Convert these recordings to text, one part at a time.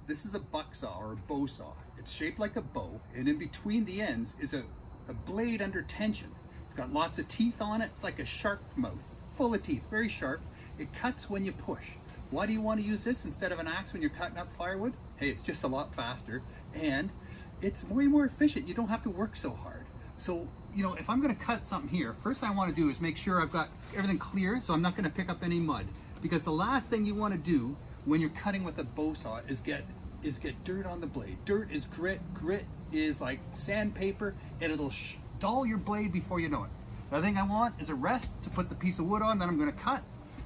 This is a bucksaw or a bow saw. It's shaped like a bow, and in between the ends is a blade under tension. It's got lots of teeth on it. It's like a shark mouth, full of teeth, very sharp. It cuts when you push. Why do you want to use this instead of an axe when you're cutting up firewood? Hey, it's just a lot faster, and it's way more efficient. You don't have to work so hard. So, you know, if I'm going to cut something here, first thing I want to do is make sure I've got everything clear so I'm not going to pick up any mud. Because the last thing you want to do when you're cutting with a bow saw is get dirt on the blade. Dirt is grit. Grit is like sandpaper, and it'll dull your blade before you know it. The other thing I want is a rest to put the piece of wood on that I'm going to cut.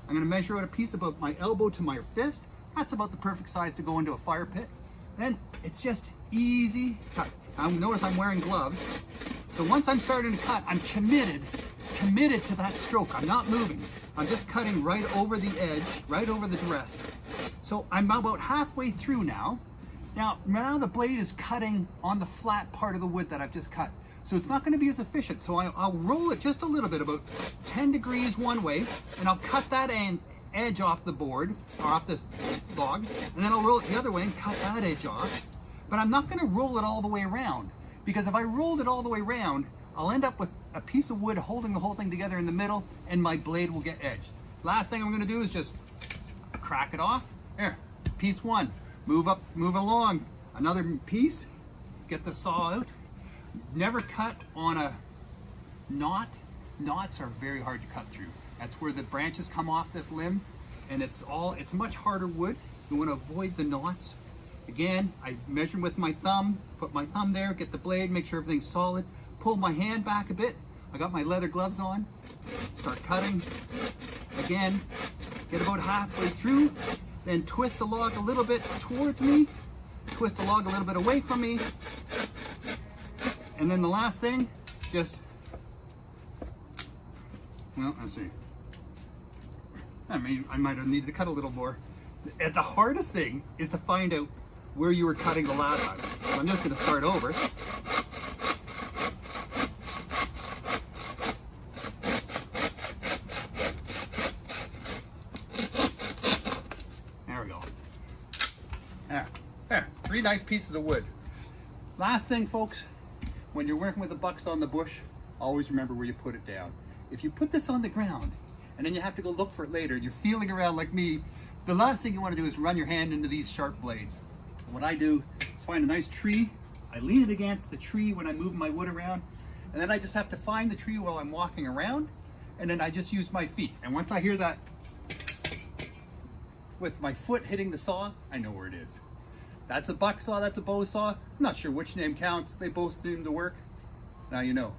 I'm going to measure out a piece about my elbow to my fist. That's about the perfect size to go into a fire pit. Then it's just easy cut. Now notice I'm wearing gloves. So once I'm starting to cut, I'm committed to that stroke. I'm not moving. I'm just cutting right over the edge, right over the rest. So I'm about halfway through now. Now the blade is cutting on the flat part of the wood that I've just cut. So it's not going to be as efficient. So I'll roll it just a little bit, about 10 degrees one way, and I'll cut that edge off the board, or off this log, and then I'll roll it the other way and cut that edge off. But I'm not going to roll it all the way around, because if I rolled it all the way around, I'll end up with a piece of wood holding the whole thing together in the middle, and my blade will get edged. Last thing I'm going to do is just crack it off. There, piece one. Move along. Another piece. Get the saw out. Never cut on a knot. Knots are very hard to cut through. That's where the branches come off this limb, and it's much harder wood. You want to avoid the knots. Again, I measure with my thumb, put my thumb there, get the blade, make sure everything's solid, pull my hand back a bit. I got my leather gloves on, start cutting. Again, get about halfway through, then twist the log a little bit towards me, twist the log a little bit away from me, and then the last thing, let's see. I might have needed to cut a little more. And the hardest thing is to find out where you were cutting the last time. So I'm just going to start over. There we go. There. 3 nice pieces of wood. Last thing, folks, when you're working with a bucksaw on the bush, always remember where you put it down. If you put this on the ground and then you have to go look for it later, you're feeling around like me, the last thing you want to do is run your hand into these sharp blades. What I do is find a nice tree, I lean it against the tree when I'm moving my wood around, and then I just have to find the tree while I'm walking around, and then I just use my feet. And once I hear that with my foot hitting the saw, I know where it is. That's a bucksaw, that's a bow saw. I'm not sure which name counts, they both seem to work. Now you know.